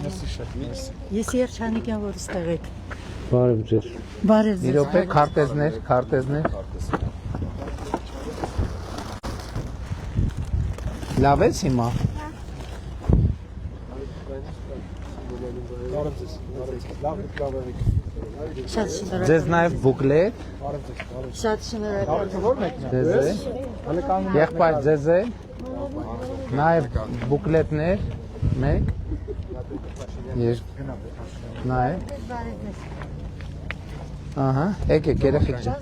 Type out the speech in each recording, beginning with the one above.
Ես Երջանիկ եմ, որ ստեղ եք։ Բարև ձեզ։ Բարև ձեզ։ Մի րոպե, քարտեզներ։ Լավ ես հիմա։ Շատ շնորհակալ։ Ձեզ նաև բուկլետ։ Շատ շնորհակալ։ Ձեզ է։ Եղբայր ձեզ է։ Նաև բուկլետներ, մեկ։ Նաև։ Ահա, եկեք երեխեք ջան։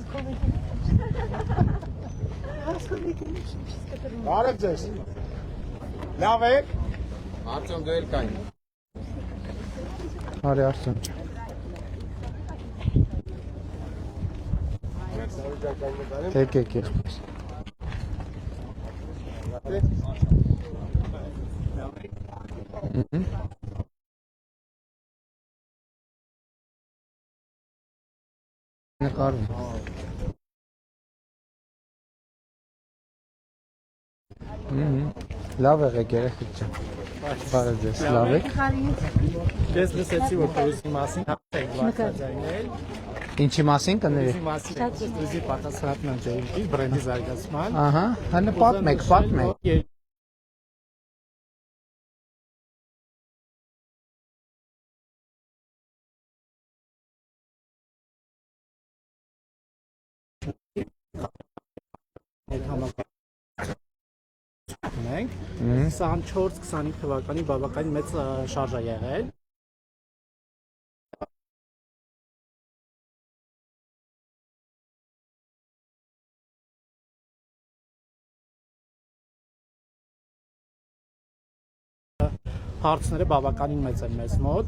Բարև ձեզ։ Լավ եք։ Արտյոմ դու էլ կային։ Արի Արտյոմ ջան։ Եկեք եղբայր։ Նկարում։ Լավ եղեք երեխեք ջան։ Բարև ձեզ, լավ եք։ Ես լսեցի, որ տուրիզմի մասին եք բացատրել։ Ինչի մասին կներեք։ Տուրիզմի մասին տուրիզմի պատասխանատվության ջերմի բրենդի զարգացման։ Ահա, հələ պատմեք։ Մենք 24-25 թվականի բավականին մեծ շարժ է եղել։ Հարցները բավականին մեծ են մեզ մոտ։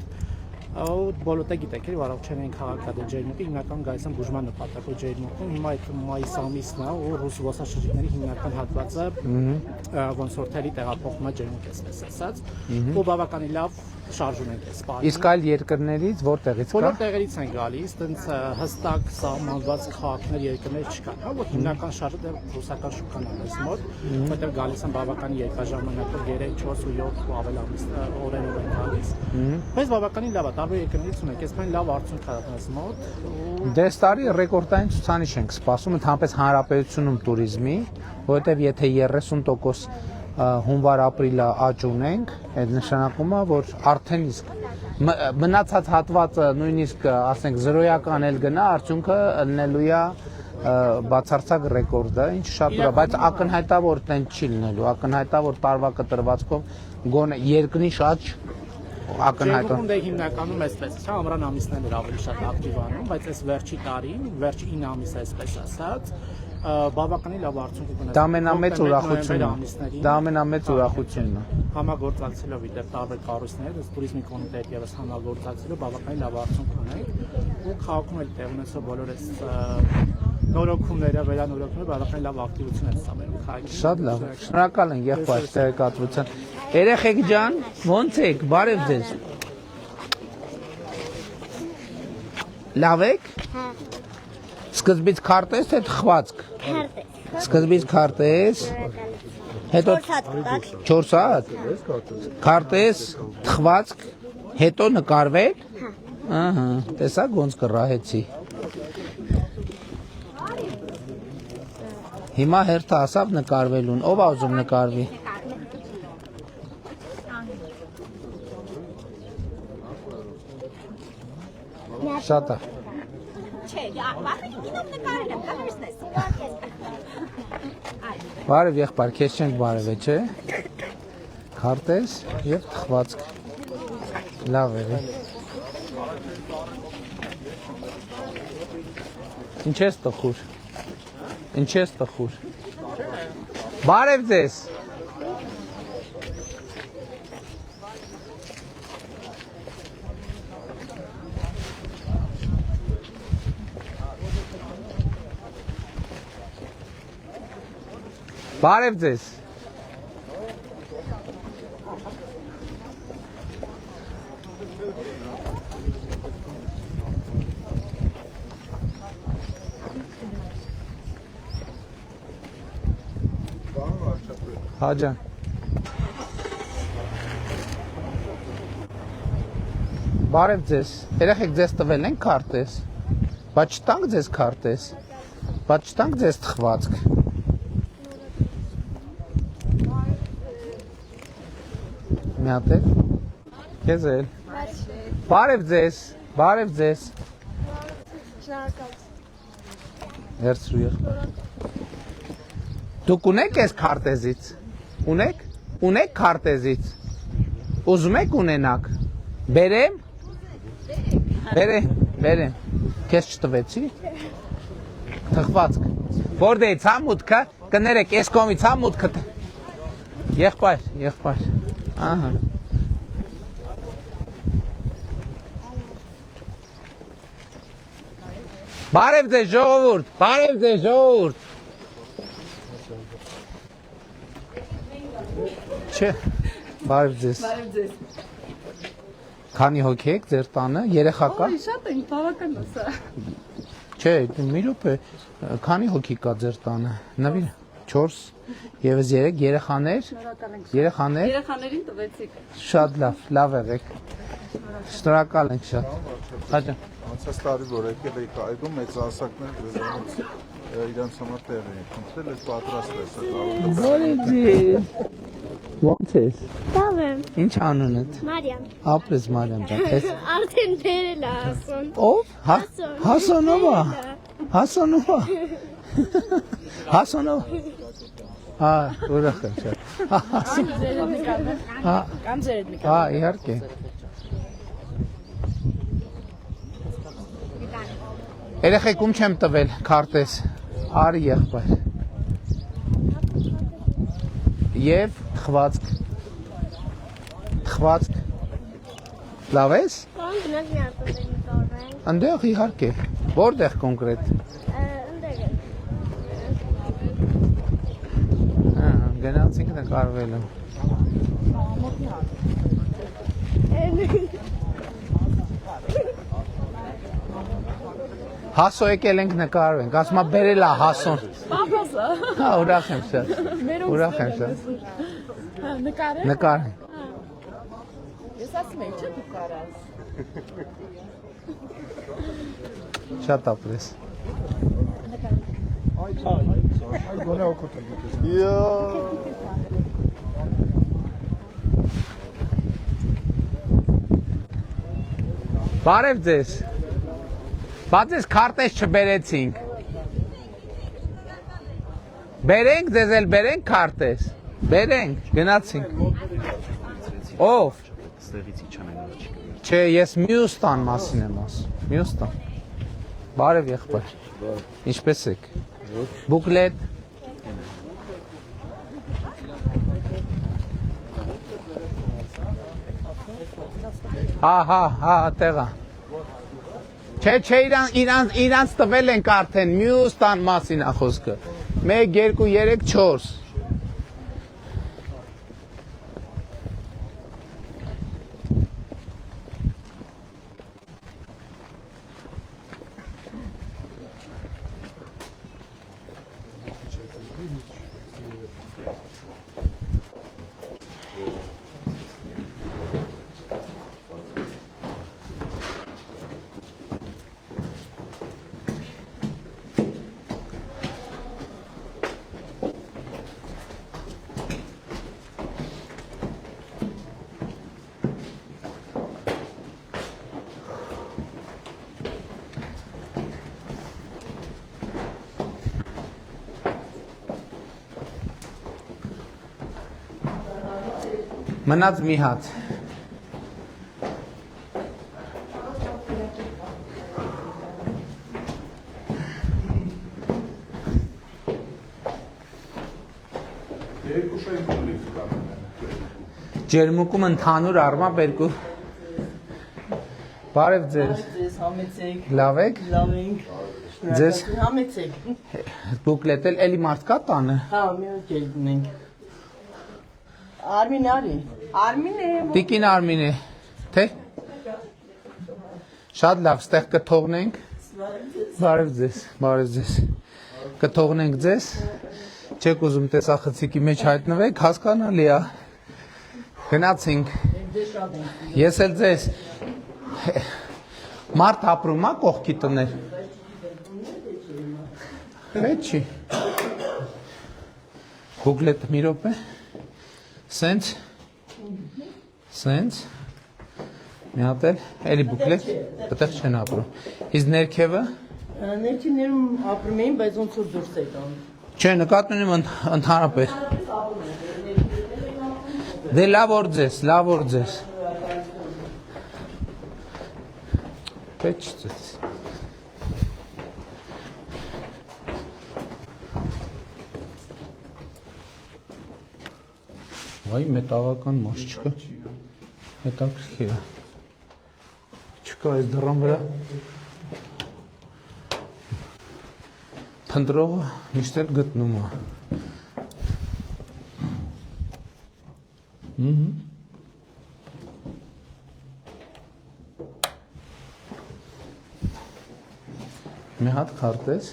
Բոլորը գիտեք, որ առողջային քաղաքական ջերմուկի հիմնական գայսան բուժման նպատակով ջերմուկում հիմա այդ մայիս ամիսն է, որ ռուս ոսաշրջիկների հիմնական հատվածը ոնց որ թերի տեղափոխումը ջերմուկ է ասած, ու բավականին լավ շարժ ունենք այս բանը։ Իսկ այլ երկրներից որտեղից կա։ Բոլոր տեղերից են գալիս, այտենց հստակ սահմանված քաղաքներ երկրներ չկան, հա, որ հիմնական շարժը դեռ ռուսական շուկան է մեզ մոտ, որտեղ գալիս են բավականին երկար ժամանակով 3, 4 ու 7 ու ավել ամիս օրերով են գալիս։ Բայց բավականին լավ է, տարբեր երկրներից ունենք, այսպես լավ արդյունք կա մեզ մոտ։ Դες տարի ռեկորդային ցուցանիշ ենք սպասում ընդհանրապես հանրապետությունում տուրիզմի, որովհետև եթե 30% հունվար-ապրիլը աճ ունենք, այդ նշանակում է, որ արդեն իսկ մնացած հատվածը նույնիսկ ասենք 0-ական էլ գնա, արդյունքը ելնելու է բացարձակ ռեկորդը, ինչը շատ ուր է, բայց ակնհայտ է, որ տենց չի լինելու, ակնհայտ է, որ տարվա կտրվածքով գոնե երկնիշ աճ ակնհայտ է։ Ջերմուկում դե հիմնականում այսպես է, ամռան ամիսներն էր ավելի շատ ակտիվ անում, բայց այս վերջի տարին, վերջի 9 ամիսը այսպես ասած, բավականին լավ արդյունք ունեցել։ Դա ամենամեծ ուրախությունն է։ Դա ամենամեծ ուրախությունն է։ Համագործակցելով իդեպ տարբեր կառույցներ, ըստ տուրիզմի կոմիտեի եւս համագործակցելով բավականին լավ արդյունք ունենք, ու քաղաքում էլ տեղ ունեցող բոլոր այս նորոգումները, վերանորոգումները բավականին լավ ակտիվություն են ստանում քաղաքի։ Շատ լավ։ Շնորհակալ ենք եղբայր տեղեկատվության։ Երեխեք ջան, ո՞նց եք։ Բարև ձեզ։ Լավ եք։ Հա։ Սկզբից քարտեզ թե թխվածք։ Քարտեզ։ Սկզբից քարտեզ։ Հետո 4 հատ։ Քարտեզ, թխվածք, հետո նկարվել։ Ահա, տեսակ ոնց կռահեցի։ Հիմա հերթը ասավ նկարվելուն, ով ա ուզում նկարվի։ Շատ է։ Բարև եղբայր, քեզ չենք բարև է, չէ։ Քարտեզ եւ թխվածք։ Լավ է։ Ինչ ես տխուր։ Ինչ ես տխուր։ Բարև ձեզ։ Բարև ձեզ։ Հա ջան։ Բարև ձեզ։ Երեխեք ձեզ տվել են քարտեզ։ Բայց չտանք ձեզ քարտեզ։ Բայց չտանք ձեզ թխվածք։ Մի հատ է։ Քեզ էլ։ Բարև ձեզ։ Բարև ձեզ։ Վերցրու եղբայր։ Դուք ունեք այս քարտեզից։ Ունեք։ Ունեք քարտեզից։ Ուզում եք ունենաք։ Բերեմ։ Բերեմ։ Քեզ չտվեցի։ Թխվածք։ Որտե՞ց է մուտքը։ Կներեք, այս կողմից է մուտքը։ Եղբայր։ Ահա։ Բարև ձեզ ժողովուրդ։ Չէ։ Բարև ձեզ։ Քանի հոգի եք ձեր տանը, երեխա կա։ Շատ են, բավական է սա։ Չէ, մի րոպե, քանի հոգի կա ձեր տանը։ Նվիր 4 եւս 3 երեխաներ։ Երեխաներին տվեցիք։ Շատ լավ եղեք։ Շնորհակալ ենք շատ։ Հաջա։ Անցած տարի որ եկել էի այգում մեծ ասակներ դրանից իրանց համար տեղ էին խնդրել, ես պատրաստ եմ սա Բարև Ո՞նց ես։ Լավ եմ։ Ինչ անունդ։ Մարիամ։ Ապրես Մարիամ ջան։ Արդեն բերել է Հասոն։ Ով։ Հասոնովա։ Հա, ուրախ եմ շատ։ Կամ ձեր հետ մի Հա, իհարկե։ Երեխեք ում չեմ տվել քարտեզ։ Արի եղբայր։ Եվ թխվածք։ Լավ ես։ Կան գնանք մի արտոների տորեն։ Ընդեղ իհարկե։ Որտեղ կոնկրետ։ Ընդեղ է։ Հա, գնացինք նկարվելու։ Հասո եկել ենք նկարվենք, ասում բերել է Հասոն։ Պապասը։ Հա, ուրախ եմ շատ։ Նկարենք։ Ես ասում եմ, չէ՞ դու կարաս։ Շատ ապրես։ Բարև ձեզ։ Բայց ես քարտեզ չբերեցինք։ Բերենք, ձեզ էլ բերենք քարտեզ։ Բերենք, գնացինք։ Ով։ Չէ, ես մյուս տան մասին եմ ասում։ Մյուս տան։ Բարև եղբայր։ Ինչպես եք։ Բուկլետ։ Հա, տեղա։ Չէ, իրանց տվել ենք արդեն, մյուս տան մասին է խոսքը։ 1, 2, 3, 4։ Մնաց մի հատ։ Ջերմուկում ընդհանուր առմամբ երկու։ Բարև ձեզ։ Համեցեք։ Լավ եք։ Լավ ենք։ Ձեզ Համեցեք։ բուկլետել էլի մարդ կա տանը։ Հա, մի օր գնենք։ Արմին է։ Տիկին Արմին է։ Թե։ Շատ լավ, ստեղ կթողնենք։ Բարև ձեզ։ Կթողնենք ձեզ։ Չեք ուզում տեսախցիկի մեջ հայտնվեք, հասկանալի է։ Գնացինք։ Ես էլ ձեզ։ Մարդ ապրում է կողքի տներ։ Հետի։ Բուկլետը մի րոպե։ Սենց։ Սենց։ Մի հատ էլի բուկլետ, այդտեղ չեն ապրում։ Իսկ ներքևը։ Ներքիններում ապրում էին, բայց ոնց որ դուրս եկան։ Չէ, նկատում եմ ընդհանրապես։ Դե լավ որ ձեզ։ Պետք չծեց։ Վայ մետաղական մաս չկա։ Հետաքրքիր է։ Չկա այս դռան վրա։ Փնտրողը միշտ էլ գտնում է։ Մի հատ քարտեզ։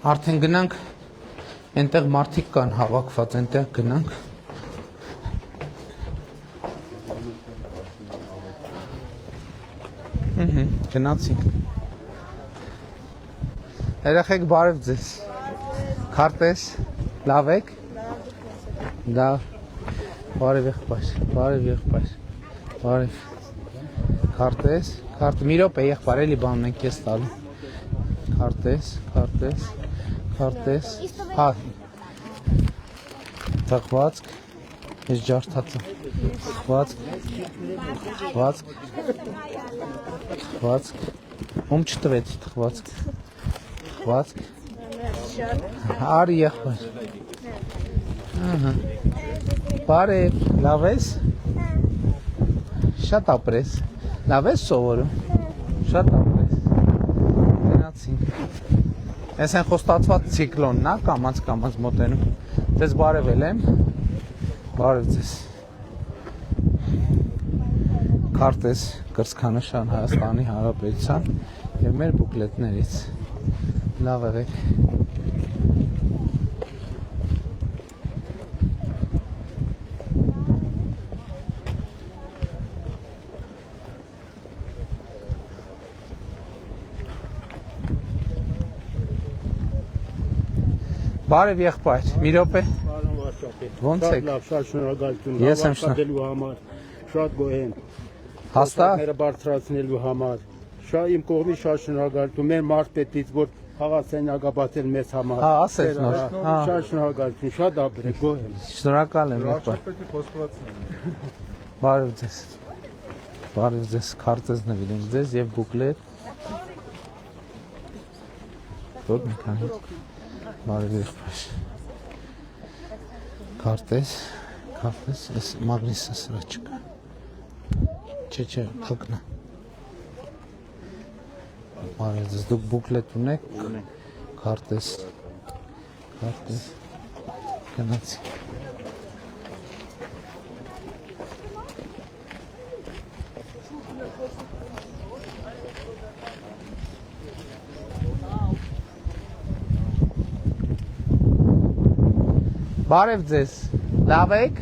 Արդեն գնանք, այնտեղ մարդիկ կան հավաքված, այնտեղ գնանք։ Գնացինք։ Երեխեք բարև ձեզ։ Քարտեզ, լավ եք։ Լավ։ Բարև եղբայր։ Բարև։ Քարտեզ, մի րոպե եղբայր, էլի բանն ենք ես տալու։ Քարտեզ։ Հա։ Թխվածք, ես ջարդացա։ Թխվածք։ Ում չտվեց թխվածք։ Արի եղբայր։ Բարև, լավ ես։ Շատ ապրես։ Լավ ես սովորում։ Շատ ապրես։ Գնացինք։ Ես են խոստացված ցիկլոնն է, կամած մոտենում։ Ձեզ բարևել եմ։ Բարև ձեզ։ Քարտեզ կրծքանշան Հայաստանի Հանրապետության եւ մեր բուկլետներից։ Լավ եղեք։ Բարև եղբայր, մի րոպե։ Ոնց եք։ Լավ, շատ շնորհակալություն։ Ես եմ շնորհակալելու համար։ Շատ գոհ եմ։ Հաստատ։ Մեր բարձրացնելու համար։ Շատ իմ կողմից շատ շնորհակալություն մեր մարզպետից, որ խաղացանակաբացել մեզ համար։ Հա, ասես նոր։ Հա։ Շատ շնորհակալություն, շատ ապրեք, գոհ եմ։ Շնորհակալ եմ եղբայր։ Բարև ձեզ, քարտեզ նվիրեմ ձեզ եւ բուկլետ։ Ոք մի քանի։ Բարև եղբայր։ Քարտեզ, այս մագնիսը սրա չկա։ Չէ, փակնա։ Բարև ձեզ, դուք բուկլետ ունեք։ Քարտեզ, գնացի։ Բարև ձեզ, լավ եք։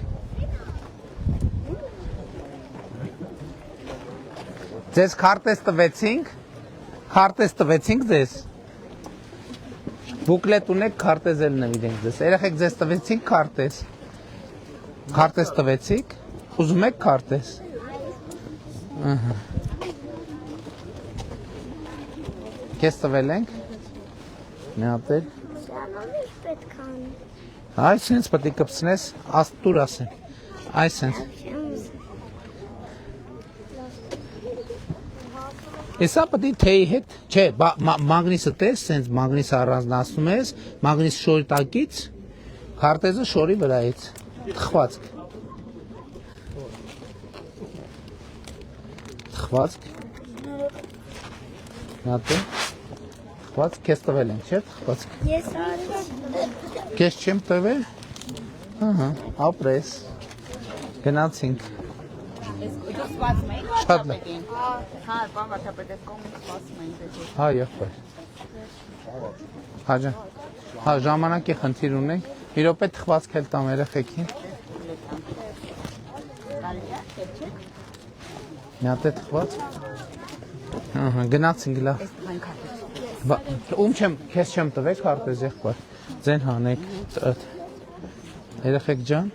Ձեզ քարտեզ տվեցինք ձեզ։ Բուկլետ ունեք, քարտեզ էլ նվիրենք ձեզ։ Երեխեք ձեզ տվեցինք քարտեզ։ Քարտեզ տվեցիք։ Ուզում եք քարտեզ։ Ահա։ Քեզ տվել ենք։ Մի հատ էլ։ Պետք է անի։ Այ սենց պետք է կպցնես, աստուր ասեմ, այ սենց։ Եսա պետք է թեյի հետ, չէ, մագնիսը տես, սենց մագնիսը առանձնացնում ես, մագնիս շորտակից, Քարտեզը շորի վրայից թխվածք։ Թխվածք։ Նատե։ Թխվածք քեզ տվել են, չէ՞, թխվածք։ Ես արի։ Քեզ չեմ տվել։ Ահա, ապրես։ Գնացինք։ Սպասում էի Շատ լավ։ Հա, բան վարչապետի կողմից սպասում էի դե։ Հա, եղբայր։ Հաջա։ Հա, ժամանակի խնդիր ունենք։ Մի րոպե թխվածք էլ տամ երեխեքին։ Մի հատ է թխված։ Ահա, գնացինք լավ։ Ում չեմ, քեզ չեմ տվել քարտեզ եղբայր։ Ձեն հանեք։ Երեխեք ջան,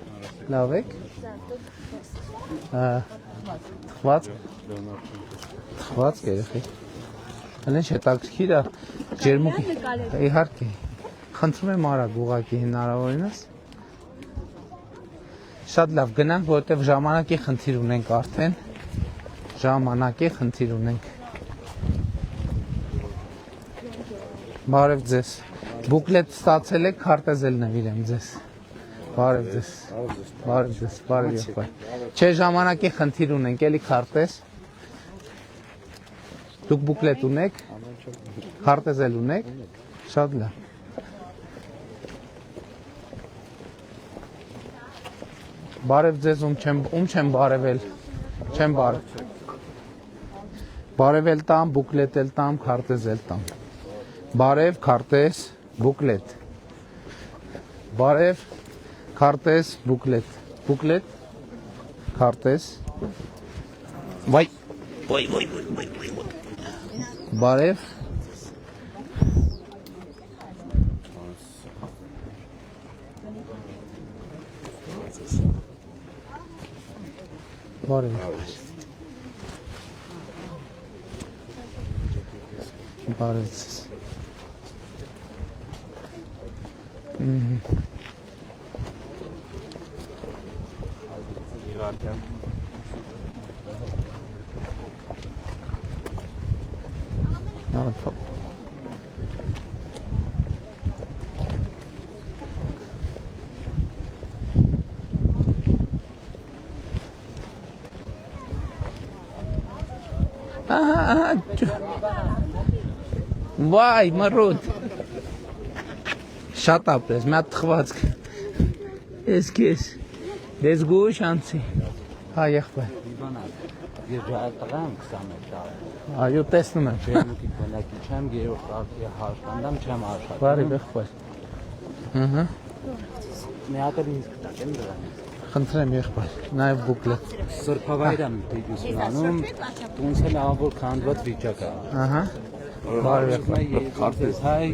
լավ եք։ Թխված երեխեք։ Հենց հետաքրքիր է ջերմուկի։ Իհարկե։ Խնդրում եմ արագ ուղղակի հնարավորինս։ Շատ լավ գնանք, որովհետև ժամանակի խնդիր ունենք արդեն։ Ժամանակի խնդիր ունենք։ Բարև ձեզ։ Բուկլետ ստացել եք, քարտեզ էլ նվիրեմ ձեզ։ Բարև ձեզ։ Բարև ձեզ, բարև եղբայր։ Չէ, ժամանակի խնդիր ունենք, էլի քարտեզ։ Դուք բուկլետ ունեք, քարտեզ էլ ունեք, շատ լավ։ Բարև ձեզ, ում չեմ բարևել, չեմ բարև։ Բարև էլ տամ, բուկլետ էլ տամ, քարտեզ էլ տամ։ Բարև, քարտեզ, բուկլետ։ Բարև, քարտեզ, բուկլետ։ Բուկլետ, քարտեզ։ Վայ։ Բարև։ Բարև։ Բարև ձեզ։ Վայ, մռոտ։ Շատ ապրես, մի հատ թխվածք։ Ես քեզ։ Դες գուշ անցի։ Հա, եղբայր։ Ես տղամ 21 տարի։ Այո, տեսնում եմ։ Ջերմուկի բնակիչ եմ, երրորդ տարի հաշվանդամ չեմ աշխատում։ Բարի եղբայր։ Ահա։ Մի հատ էլ ինձ կտակ եմ դրանից։ Խնդրեմ եղբայր, նաև բուկլետ։ Սրբավայր եմ դեպիսանում, տունս էլ ավոր քանդված վիճակ է։ Ահա։ Բարի եղբայր։ Քարտեզ հայ,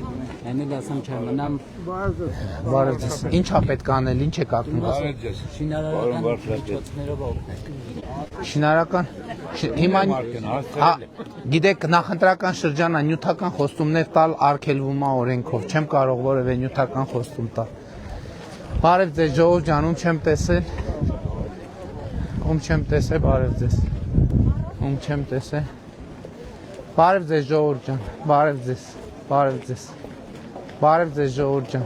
հենիլ ասեմ չեմ մնամ։ Բարև ձեզ։ Ինչ է պետք անել, ինչ եք ակնկալում։ Շինարարական միջոցներով օգնել։ Շինարարական հիմա գիտեք նախընտրական շրջանը նյութական խոստումներ տալ արգելվում է օրենքով, չեմ կարող որևէ նյութական խոստում տալ։ Բարև ձեզ ժողով ջան, ում չեմ տեսել, բարև ձեզ, ում չեմ տեսել, բարև ձեզ ժողով ջան, բարև ձեզ, բարև ձեզ ժողով ջան։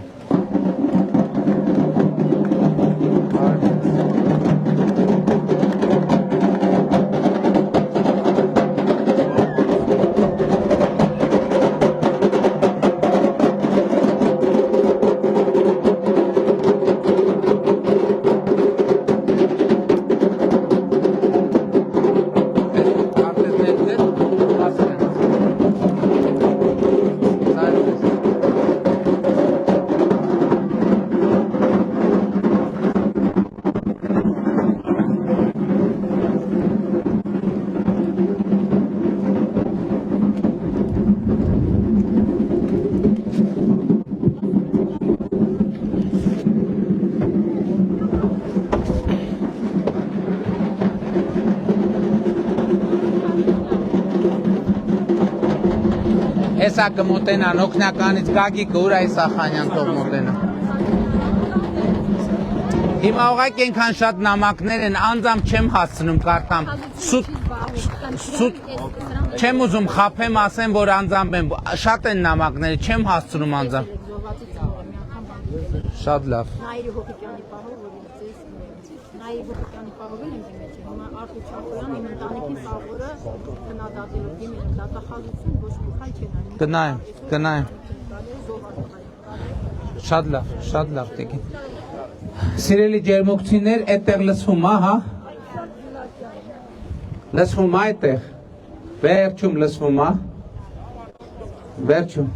Հեսա կմոտենան օգնականից Գագիկը ուր այս Սախանյան թող մոտենա։ Հիմա ուղղակի այնքան շատ նամակներ են, անձամբ չեմ հասցնում կարդամ։ Սուտ չեմ ուզում խափեմ ասեմ, որ անձամբ եմ, շատ են նամակները, չեմ հասցնում անձամբ։ Շատ լավ։ Նայիրի Հոկիպյանի պահով, որ ձեզ Նայիրի Հոկիպյանի պահով եմ դիմել։ Հիմա Արթուր Չապոյան իմ ընտանիքի սավորը քննադատելով դիմել դատախազություն ոչ մի քան չեն անի։ Գնայեմ։ Շատ լավ տեգին։ Սիրելի ջերմուկցիներ, այդտեղ լսվում է, հա։ Լսվում է այդտեղ։ Վերջում լսվում է։ Վերջում։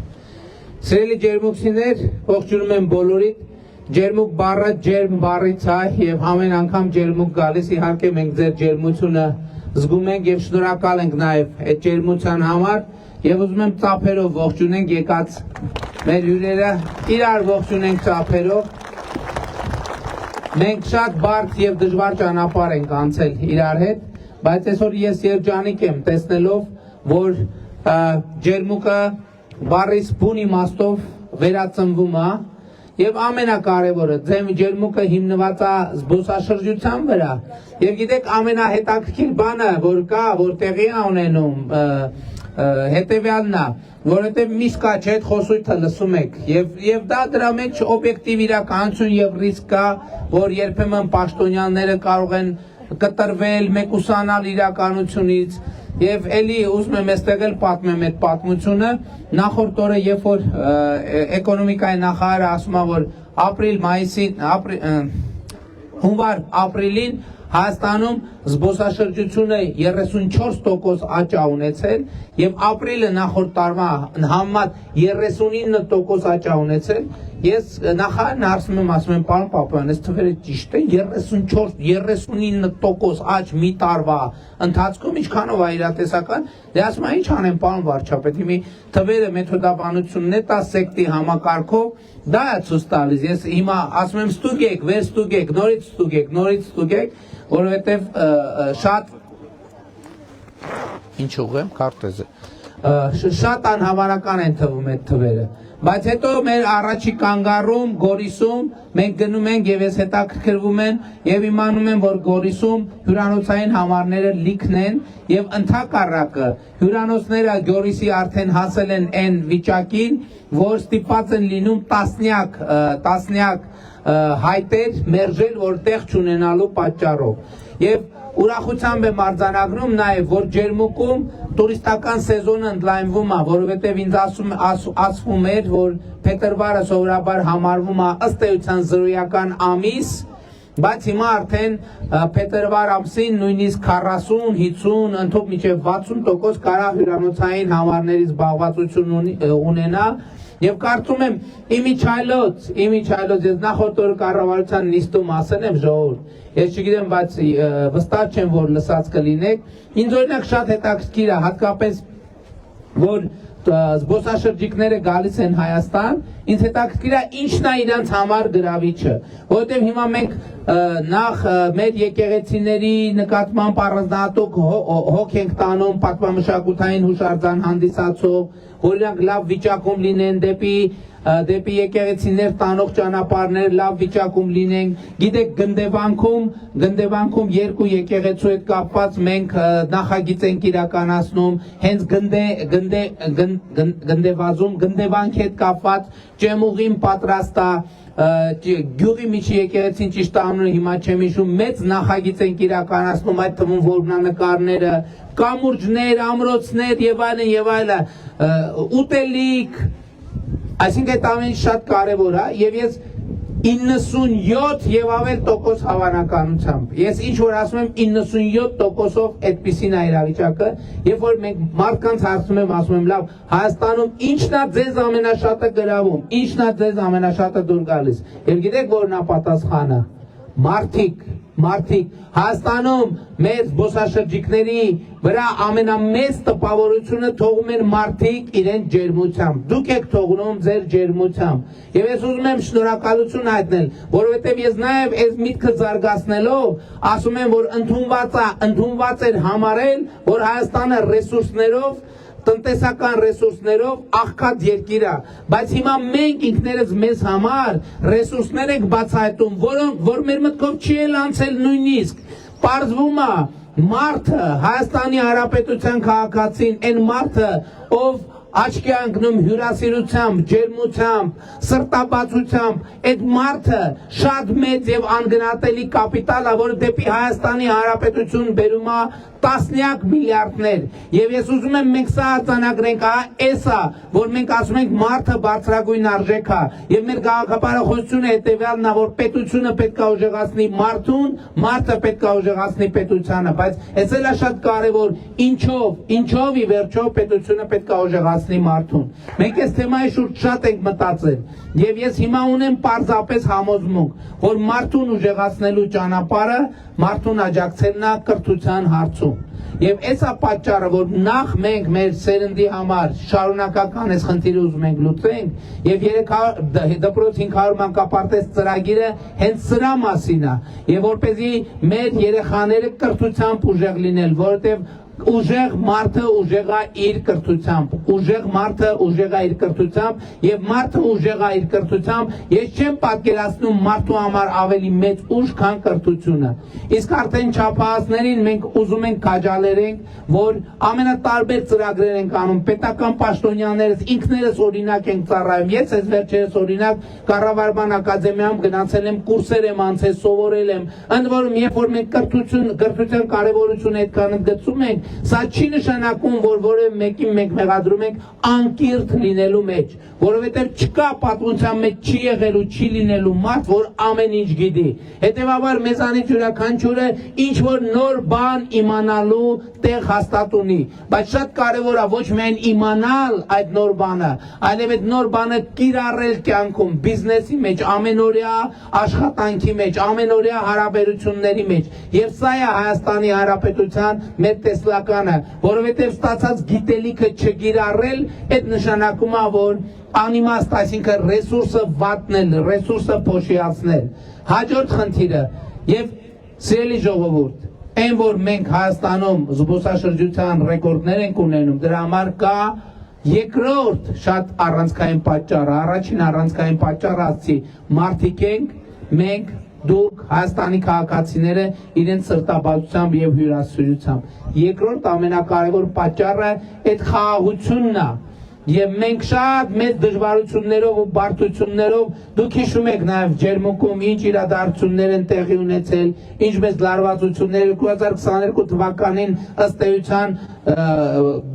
Սիրելի ջերմուկցիներ, ողջունում եմ բոլորիդ։ Ջերմուկ բառը ջերմ բառից է եւ ամեն անգամ ջերմուկ գալիս իհարկե մենք ձեր ջերմությունը զգում ենք եւ շնորհակալ ենք նաեւ այդ ջերմության համար եւ ուզում եմ ծափերով ողջունենք եկած մեր հյուրերը, իրար ողջունենք ծափերով։ Մենք շատ բարդ եւ դժվար ճանապարհ ենք անցել իրար հետ, բայց այսօր ես երջանիկ եմ տեսնելով, որ ջերմուկը բառից բուն իմաստով վերածնվում է եւ ամենակարևորը ձեր ջերմուկը հիմնված է զբոսաշրջության վրա եւ գիտեք ամենահետաքրքիր բանը որ կա որ տեղի է ունենում հետեւյալն է որովհետեւ միշտ կա չէ այդ խոսույթը լսում եք եւ դա դրա մեջ օբյեկտիվ իրականություն եւ ռիսկ կա որ երբեմն պաշտոնյաները կարող են կտրվել մեկուսանալ իրականությունից Եվ էլի ուզում եմ այստեղ էլ պատմեմ այդ պատմությունը նախորդ օրը երբ որ էկոնոմիկայի նախարարը ասում է որ հունվար-ապրիլին Հայաստանում զբոսաշրջությունը 34% աճ է ունեցել եւ ապրիլը նախորդ տարվա համեմատ 39% աճ է ունեցել ես նախարարն ասում եմ պարոն Պապյան այս թվերը ճիշտ է 34-39% աճ մի տարվա ընթացքում ինչքանով է իրատեսական դե ասում եմ ինչ անեմ պարոն վարչապետ հիմի թվերը մեթոդաբանությունն է տա սեկտի համակարգով դա է ցույց տալիս ես հիմա ասում եմ ստուգեք վեր ստուգեք նորից ստուգեք որովհետև շատ ինչ ուղեմ քարտեզը շատ անհավանական են թվում այդ թվերը բայց հետո մեր առաջի կանգառում Գորիսում մենք գնում ենք եւ ես հետաքրքրվում են եւ իմանում եմ որ Գորիսում հյուրանոցային համարները լիքն են եւ ընդհակառակը հյուրանոցները Գորիսի արդեն հասել են այն վիճակին որ ստիպված են լինում տասնյակ հայտեր մերժել որտեղ չունենալու պատճառով եւ ուրախությամբ եմ արձանագրում նաեւ որ ջերմուկում տուրիստական սեզոնը ընդլայնվում է որովհետեւ ինձ ասվում էր որ փետրվարը սովորաբար համարվում է ըստ էության զրոյական ամիս բայց հիմա արդեն փետրվար ամսին նույնիսկ 40-50 ընդհանուր մինչև 60% կարա հյուրանոցային համարներից զբաղվածություն ունենա Եվ կարծում եմ իմիջայլոց ես նախորդ օրը կառավարության նիստում ասել եմ ժողովուրդ ես չգիտեմ բայց վստահ չեմ որ լսած կլինեք ինձ օրինակ շատ հետաքրքիր է հատկապես որ զբոսաշրջիկները գալիս են Հայաստան ինձ հետաքրքիր է ինչն է իրանց համար գրավիչը որովհետև հիմա մենք նախ մեր եկեղեցիների նկատմամբ առանձնահատուկ հոգ ենք տանում պատմամշակութային հուշարձան հանդիսացող օրինակ լավ վիճակում լինեն դեպի եկեղեցիներ տանող ճանապարհներ լավ վիճակում լինեն գիտեք գնդեվանքում երկու եկեղեցու հետ կապված մենք նախագիծ ենք իրականացնում հենց գնդեվանքի հետ կապված ճեմուղին պատրաստ է գյուղի միջի եկեղեցին ճիշտ անունը հիմա չեմ հիշում մեծ նախագիծ ենք իրականացնում այդ թվում որմնանկարները կամուրջներ, ամրոցներ եւ այլն ուտելիք այսինքն այդ ամենը շատ կարեւոր է եւ ես 97 եւ ավել տոկոս հավանականությամբ ես ինչ որ ասում եմ 97%-ով այդպեսին է իրավիճակը երբ որ մենք մարդկանց հարցնում եմ ասում եմ լավ Հայաստանում ինչն է ձեզ ամենաշատը գրավում ինչն է ձեզ ամենաշատը դուր գալիս եւ գիտեք որն է պատասխանը մարդիկ Հայաստանում մեր զբոսաշրջիկների վրա ամենամեծ տպավորությունը թողում են մարդիկ իրենց ջերմությամբ դուք եք թողնում ձեր ջերմությամբ եւ ես ուզում եմ շնորհակալություն հայտնել որովհետեւ ես նաեւ այս միտքը զարգացնելով ասում եմ որ ընդունված էր համարել որ Հայաստանը ռեսուրսներով տնտեսական ռեսուրսներով աղքատ երկիր է, բայց հիմա մենք ինքներս մեզ համար ռեսուրսներ ենք բացահայտում, որոնք որ մեր մտքով չի էլ անցել նույնիսկ։ Պարզվում է մարդը Հայաստանի Հանրապետության քաղաքացին, այն մարդը, ով աչքի անկնում հյուրասիրությամբ, ջերմությամբ, սրտաբացությամբ, այդ մարդը շատ մեծ եւ անգնահատելի կապիտալ է, որը դեպի Հայաստանի Հանրապետություն բերում է տասնյակ միլիարդներ։ Եվ ես ուզում եմ մենք սա արձանագրենք, էսա, որ մենք ասում ենք մարդը բարձրագույն արժեք է, եւ մեր քաղաքապարախոսությունը հետեւյալն է, որ պետությունը պետք է ուժեղացնի մարդուն, մարդը պետք է ուժեղացնի պետությանը, բայց այս էլ է շատ կարեւոր, ինչով ի վերջո պետությունը պետք է ուժեղացնի մարդուն։ Մենք այս թեմայի շուրջ շատ ենք մտածել, եւ ես հիմա ունեմ պարզապես համոզմունք, որ մարդուն ուժեղացնելու ճանապարհը մարդուն աջակցելն է կրթության հարցում։ Եվ էսա պատճառը, որ նախ մենք մեր սերնդի համար շարունակական այս խնդիրը ուզում ենք լուծենք, եւ 300 դպրոց 500 մանկապարտեզ ծրագիրը հենց սրա մասին է, եւ որպեսզի մեր երեխաները կրթությամբ ուժեղ լինել, որովհետեւ ուժեղ մարդը ուժեղ է իր կրթությամբ, ուժեղ մարդը ուժեղ է իր կրթությամբ, եւ մարդը ուժեղ է իր կրթությամբ, ես չեմ պատկերացնում մարդու համար ավելի մեծ ուժ, քան կրթությունը։ Իսկ արդեն չափահասներին մենք ուզում ենք քաջալերենք, որ ամենատարբեր ծրագրեր ենք անում, պետական պաշտոնյաներս ինքներս օրինակ ենք ծառայում։ Ես այս վերջերս օրինակ Կառավարման ակադեմիայում գնացել եմ, կուրսեր եմ անցել, սովորել եմ, ընդ որում երբ որ մենք կրթության կարևորությունը այդքան ընդգծում ենք, սա չի նշանակում, որ որևէ մեկին մենք մեղադրում ենք անկիրթ լինելու մեջ, որովհետև չկա պատմության մեջ չի եղել ու չի լինելու մարդ, որ ամեն ինչ գիտի։ Հետևաբար մեզանից յուրաքանչյուրը ինչ որ նոր բան իմանալու տեղ հաստատ ունի, բայց շատ կարևոր է ոչ միայն իմանալ այդ նոր բանը, այլև այդ նոր բանը կիրառել կյանքում, բիզնեսի մեջ, ամենօրյա աշխատանքի մեջ, ամենօրյա հարաբերությունների մեջ։ Եվ սա է Հայաստանի Հանրապետության մեր տեսլականը, որովհետև ստացած գիտելիքը չկիրառել, այդ նշանակում է, որ անիմաստ, այսինքն ռեսուրսը վատնել, ռեսուրսը փոշիացնել։ Հաջորդ խնդիրը, եւ սիրելի ժողովուրդ, այն որ մենք Հայաստանում զբոսաշրջության ռեկորդներ ենք ունենում, դրա համար կա երկրորդ շատ առանցքային պատճառը, առաջին առանցքային պատճառը ասացի, մարդիկ ենք, մենք, դուք Հայաստանի քաղաքացիները իրենց սրտաբացությամբ եւ հյուրասիրությամբ։ Երկրորդ ամենակարևոր պատճառը այդ խաղաղությունն է։ Եվ մենք շատ մեծ դժվարություններով ու բարդություններով, դուք հիշում եք նաև Ջերմուկում ինչ իրադարձություններ են տեղի ունեցել, ինչպես լարվածություններ 2022 թվականին ըստ էության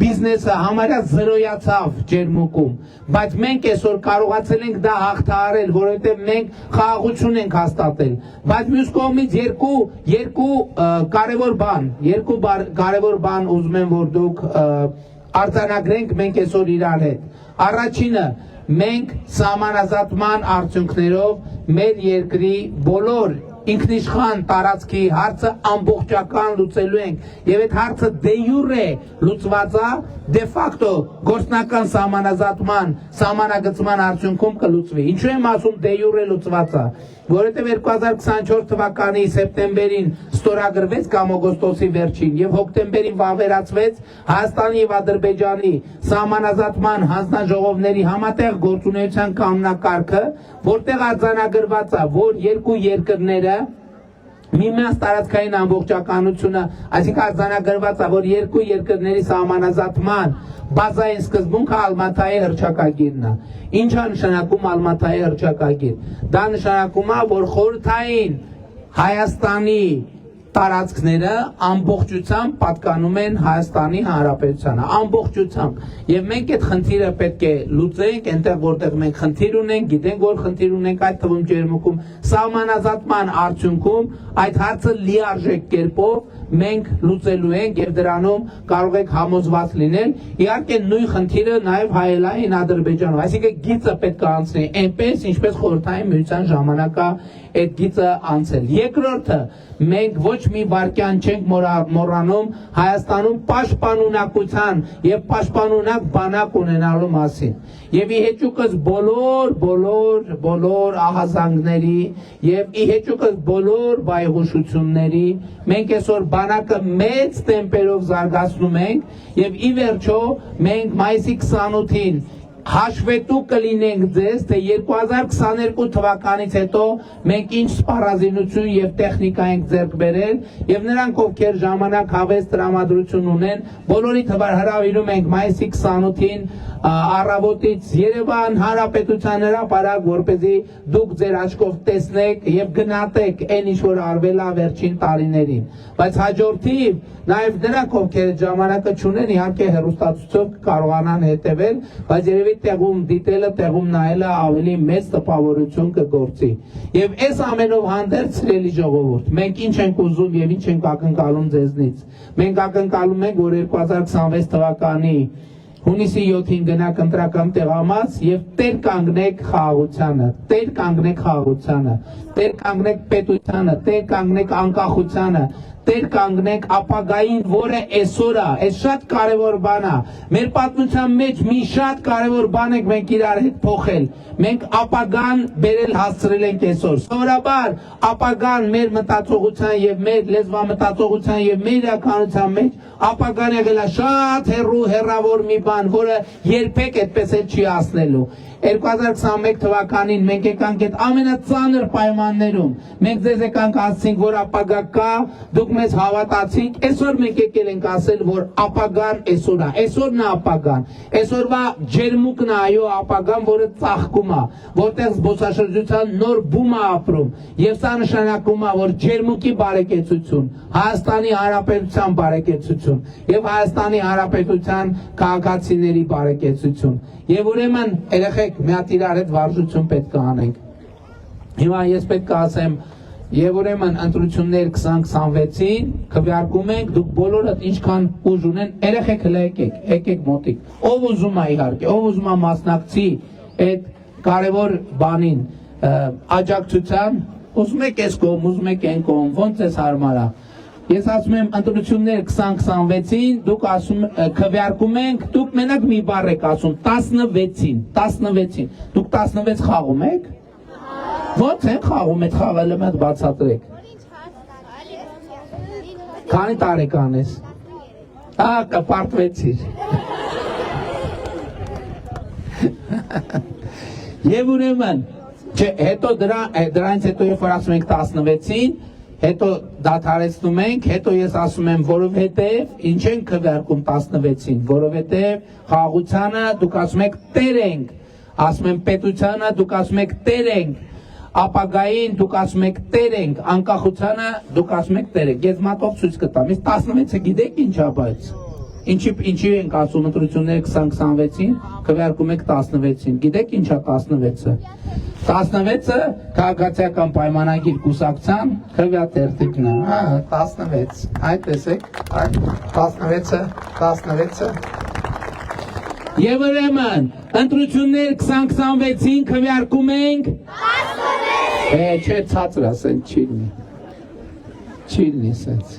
բիզնեսը համարյա զրոյացավ Ջերմուկում, բայց մենք այսօր կարողացել ենք դա հաղթահարել, որովհետև մենք խաղաղություն ենք հաստատել, բայց մյուս կողմից երկու կարևոր բան ուզում եմ, որ դուք արձանագրենք մենք այսօր իրար հետ։ Առաջինը, մենք սահմանազատման արդյունքներով մեր երկրի բոլոր ինքնիշխան տարածքի հարցը ամբողջական լուծելու ենք, եւ այդ հարցը դե յուրե լուծված է, դե ֆակտո գործնական սահմանագծման արդյունքում կլուծվի։ Ինչու եմ ասում դե յուրե լուծված է, որովհետև 2024 թվականի սեպտեմբերին ստորագրվեց կամ օգոստոսի վերջին եւ հոկտեմբերին վավերացվեց Հայաստանի եւ Ադրբեջանի սահմանազատման հանձնաժողովների համատեղ գործունեության կանոնակարգը, որտեղ արձանագրված է, որ երկու երկրները միմյանց տարածքային ամբողջականությունը, այսինքն արձանագրված է, որ երկու երկրների սահմանազատման բազային սկզբունքը Ալմատայի հռչակագիրն է։ Ինչ է նշանակում Ալմատայի հռչակագիր։ Դա նշանակում է, որ խորհրդային Հայաստանի տարածքները ամբողջությամբ պատկանում են Հայաստանի Հանրապետությանը, ամբողջությամբ։ Եվ մենք այդ խնդիրը պետք է լուծենք, այնտեղ որտեղ մենք խնդիր ունենք, գիտենք որ խնդիր ունենք, այդ թվում Ջերմուկում սահմանազատման արդյունքում այդ հարցը լիարժեք կերպով մենք լուծելու ենք եւ դրանում կարող եք համոզված լինել։ Իհարկե նույն խնդիրը նաեւ հայելային Ադրբեջանում, այսինքն գիծը պետք է անցնի այնպես, ինչպես խորհրդային միության ժամանակ այդ գիծը անցել։ Երկրորդը, մենք ոչ մի վարքյան չենք մոռանում Հայաստանում պաշտպանունակության եւ պաշտպանունակ բանակ ունենալու մասին։ Եվ ի հեճուկս բոլոր ահազանգների եւ ի հեճուկս բոլոր բայղուշությունների մենք այսօր բանակը մեծ տեմպերով զարգացնում ենք եւ ի վերջո մենք մայիսի 28-ին հաշվետու կլինենք ձեզ, թե 2022 թվականից հետո մենք ինչ սպառազինություն եւ տեխնիկա ենք ձեռք բերել եւ նրանք ովքեր ժամանակ հավես տրամադրություն ունեն, բոլորիդ հրավիրում ենք մայիսի 28-ին առավոտից Երևան Հանրապետության հրապարակ, որպեսզի դուք ձեր աչքով տեսնեք եւ գնահատեք այն ինչ որ արվել է վերջին տարիներին, բայց հաջորդիվ նաեւ նրանք ովքեր ժամանակը չունեն, իհարկե հեռուստացույցով կարողանան հետևել, բայց երևի տեղում դիտելը, տեղում նայելը ավելի մեծ տպավորություն կգործի։ Եվ այս ամենով հանդերձ սիրելի ժողովուրդ, մենք ինչ ենք ուզում եւ ինչ ենք ակնկալում ձեզնից։ Մենք ակնկալում ենք, որ 2026 թվականի հունիսի 7-ին գնաք ընտրական տեղամաս եւ տեր կանգնեք խաղաղությանը, տեր կանգնեք խաղաղությանը, տեր կանգնեք պետությանը, տեր կանգնեք անկախությանը, տեր կանգնեք ապագային, որը այսօր է, այս շատ կարևոր բան է։ Մեր պատմության մեջ մի շատ կարևոր բան ենք մենք իրար հետ փոխել։ Մենք ապագան բերել հասցրել ենք այսօր։ Սովորաբար ապագան մեր մտածողության եւ մեր լեզվամտածողության եւ մեր իրականության մեջ ապագան եղել է շատ հեռավոր մի բան, որը երբեք այդպես էլ չի ասնելու։ 2021 թվականին մենք եկանք այդ ամենածանր պայմաններում, մենք ձեզ եկանք ասենք, որ ապագա կա, դուք մեզ հավատացիք, այսօր մենք եկել ենք ասել, որ ապագան այսօր է, այսօրն է ապագան, այսօրվա ջերմուկն է այո ապագան, որը ծաղկում է, որտեղ զբոսաշրջության նոր բում է ապրում, եւ սա նշանակում է, որ ջերմուկի բարեկեցություն, Հայաստանի Հանրապետության բարեկեցություն եւ Հայաստանի Հանրապետության քաղաքացիների բարեկեցություն։ Եվ ուրեմն երեխեք մի հատ իրար հետ վարժություն պետք է անենք։ Հիմա ես պետք է ասեմ, եւ ուրեմն ընտրություններ 2026-ին քվեարկում ենք, դուք բոլորդ ինչքան ուժ ունեն, երեխեք հլը եկեք մոտիկ։ Ով ուզում է իհարկե, ով ուզում է մասնակցի այդ կարևոր բանին, աջակցության, ուզում եք այս կողմ, ուզում եք այն կողմ, ոնց էս հարմար է։ Ես ասում եմ ընտրություններ 2026-ին, դուք ասում քվեարկում ենք, դուք մենակ մի բառ եք ասում 16-ին, դուք 16 խաղում եք։ Ո՞նց են խաղում այդ խաղը մեծ բացատրեք։ Քանի տարեկան ես։ Կպարտվեցիր։ Եվ ուրեմն, հետո դրանից հետո երբ որ ասում ենք 16-ին, հետո դադարեցնում ենք, հետո ես ասում եմ, որովհետև ինչ ենք քվեարկում 16-ին, որովհետև խաղաղությանը դուք ասում եք տեր ենք, ասում եմ պետությանը դուք ասում եք տեր ենք, ապագային դուք ասում եք տեր ենք, անկախությանը դուք ասում եք տեր ենք։ Ես մատով ցույց կտամ, ես 16-ը գիտեք ինչ է բայց։ Ինչի ենք ասում ընտրությունները 2026-ին, քվեարկում եք 16-ին։ Գիտեք ինչ է 16-ը։ 16-ը քաղաքացիական պայմանագիր կուսակցության քվեատերտիկն է, 16, այդ տեսեք, 16-ը։ Եվ ուրեմն, ընտրություններ 2026-ին քվեարկում ենք 16։ Չէ, ցածր ասեն, չի լինի սենց։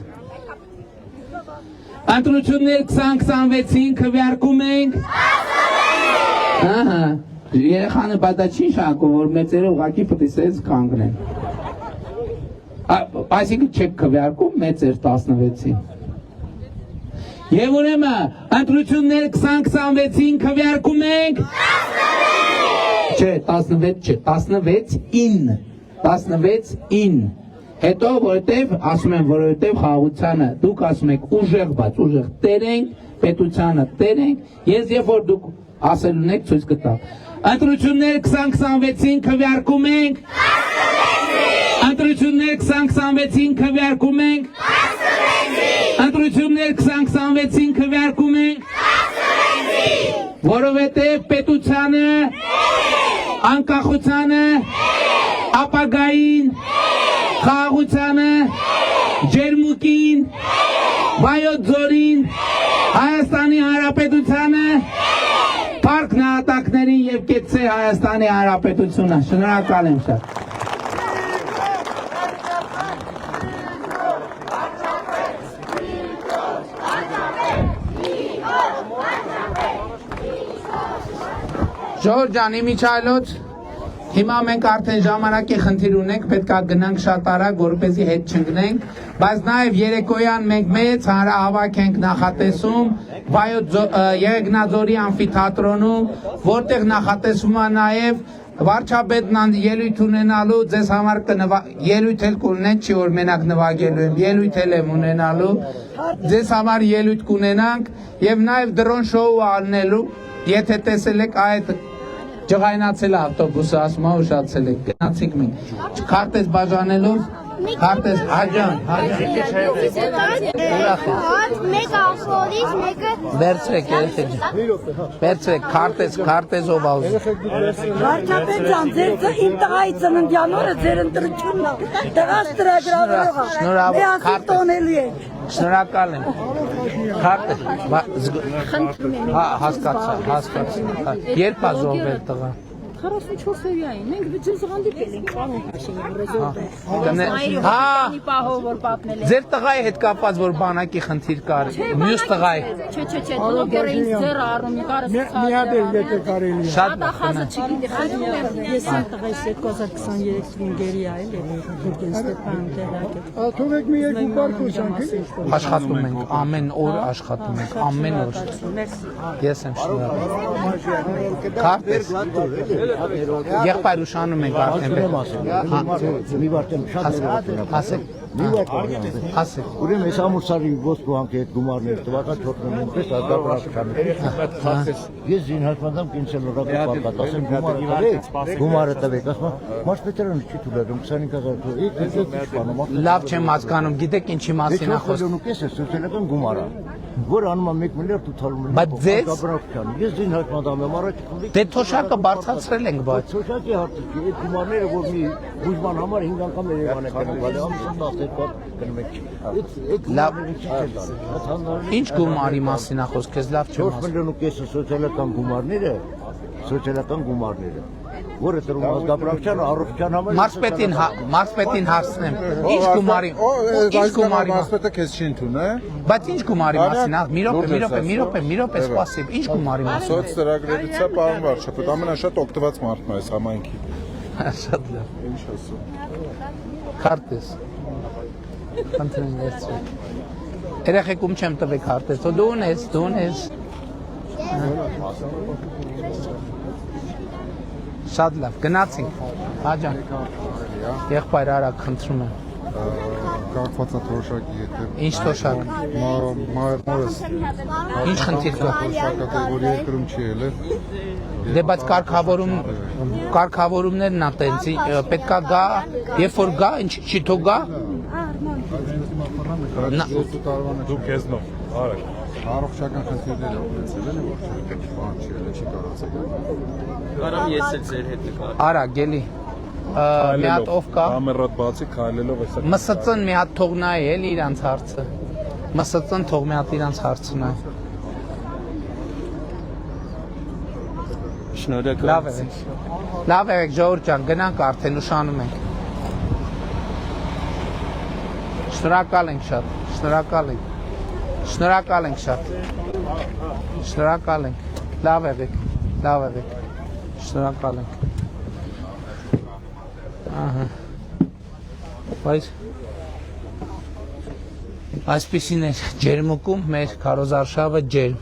Ընտրություններ 2026-ին քվեարկում ենք 16։ Երեխանը բադա չի շակում, որ մեծերը ուղղակի պետք է սենց կանգնեն։ Այսինքն չեք քվեարկում մեծեր 16-ին։ Եվ ուրեմն ընտրություններ 2026-ին քվեարկում ենք 16։ Չէ, 16 չէ, 16-ին։ Հետո որովհետև ասում եմ, որովհետև խաղաղությանը դուք ասում եք ուժեղ բաց, ուժեղ տեր ենք, պետությանը տեր ենք, ես երբ որ դուք ասելուն եք ցույց կտամ։ Ընտրություններ 2026-ին քվեարկում ենք 16։ Ընտրություններ 2026-ին քվեարկում ենք 16։ Ընտրություններ 2026-ին քվեարկում ենք 16։ Որովհետև պետությանը, անկախությանը, ապագային, խաղաղությանը, ջերմուկին, վայոց ձորին, Հայաստանի Հանրապետությանը, Փառք նահատակներին եւ կեցցե Հայաստանի Հանրապետությունը։ Շնորհակալ եմ շատ։ Ժողովուրդ ջան, իմիջայլոց Հիմա մենք արդեն ժամանակի խնդիր ունենք, պետք է գնանք շատ արագ, որպեսզի հետ չընկնենք, բայց նաև երեկոյան մենք մեծ հանրահավաք ենք նախատեսում Վայոց Եղեգնաձորի ամֆիթատրոնում, որտեղ նախատեսվում է նաև վարչապետն ելույթ ունենալու, ձեզ համար ելույթ էլ կունենենք, չի որ մենակ նվագելու եմ, ելույթ էլ եմ ունենալու, ձեզ համար ելույթ կունենանք եւ նաև դրոն շոու անելու, եթե տեսել եք այդ ջղայնացել ավտոբուսը, ասում է ուշացել եք, գնացինք մենք, քարտեզ բաժանելով, քարտեզ հաջան, մեկ ախորից, մեկը վերցրեք, վերցրեք, քարտեզով ազու։ Վարչապետ ջան, ձեր իմ տղայի ծննդյան օրը ձեր ընտրությունն է, տղաս ծրագրավորողը, միասին տոնելի է։ Շնորհակալ եմ, քարտեզ, հասկացա, երբ է զոհվել տղա։ 44-յային, մենք ձեզ հանդիպել ենք Ձեր տղայի հետ կապված, որ բանակի խնդիր կար, մյուս տղայի։ Չէ, բլոգերը ինձ ձեռը առնում, կարս Շատ Ես եմ տղայս 2023 թվականին գերի այլ Գուրգեն Ստեփան տեղակետ։ Թողեք մի երկու բառ խոսանք։ Աշխատում ենք, ամեն օր աշխատում ենք, ամեն օր։ Ես եմ շնորհակալ։ Քարտեզ։ Եղբայր ուշանում ենք արդեն։ Մի վարդեմ շատ Ասեք։ Ասեք։ Ուրեմն այս ամուսարի ոսկու հանքի հետ գումարներ տվական թողնում պես ադապրաշքան։ Ես զինհաշմանդամ կինցելորակը պակատ, ասեմ գումարը տվեք, ասում մարզպետարանը չի թույլատրում 25000 Լավ չեմ հասկանում, գիտեք ինչի մասին է խոսքը։ Ես սոցիալական գումարը, որ անում է 1 միլիարդ 800 միլիոն։ Բայց ձեզ ես զինհաշմանդամ եմ առաջ Դե թոշակը բարձրացրել ենք, բայց թոշակի հարցը չի, այդ գումարները որ մի բուժման համար 5 անգամ Երևան է գնում, բայց ամուսնու 12 գնում եք։ Ինչ գումարի մասին է խոսքը, քեզ լավ չեմ 4 միլիոն ու կեսը սոցիալական գումարները, որը տրում ազգաբնակչության առողջության համար Մարզպետին հարցնեմ, ինչ գումարի Մարզպետը քեզ չի ընդունել։ Բայց ինչ գումարի մասին է, մի րոպե, սպասib, ինչ գումարի մասին։ Սոց ծրագրերից է պարոն վարչապետ, ամենաշատ օգտված մարդն է այս համայնքի։ Շատ լավ։ Ինչ ասում։ Քարտեզ։ Խնդրեմ վերցրեք։ Երեխեքում չեմ տվեք քարտեզ, դու ունես։ Շատ լավ, գնացինք։ Հաջան։ Եղբայր արագ խնդրում եմ։ Կարգված է թոշակի հետ։ Ինչ թոշակ։ Մորս։ Ինչ խնդիր կա։ Թոշակը որ երկրում չի ելել։ Դե բայց կարգավորումներն ա տենց պետքա գա, երբ որ գա, ինչ չի թող գա։ Դու քեզնով արեք։ Առողջական խնդիրներ ունեցել են, որ բան չի ելել, չի կարողացել։ Կարամ ես էլ ձեր հետ նկար։ Արա, գելի։ Մի հատ ով կա։ Ամերոտ բացի քայլելով էսա։ MՍԾ-ն մի հատ թող նայի էլի իրանց հարցը։ MՍԾ-ն թող մի հատ իրանց հարցը նայի։ Շնորհակալ։ Լավ եք, ժողովուրդ ջան, գնանք արդեն ուշանում ենք։ Շնորհակալ ենք շատ, շնորհակալ ենք շատ։ Շնորհակալ ենք։ Լավ եք, շնորհակալ ենք։ Ահա։ Բայց այսպեսին է ջերմուկում մեր քարոզարշավը ջերմ։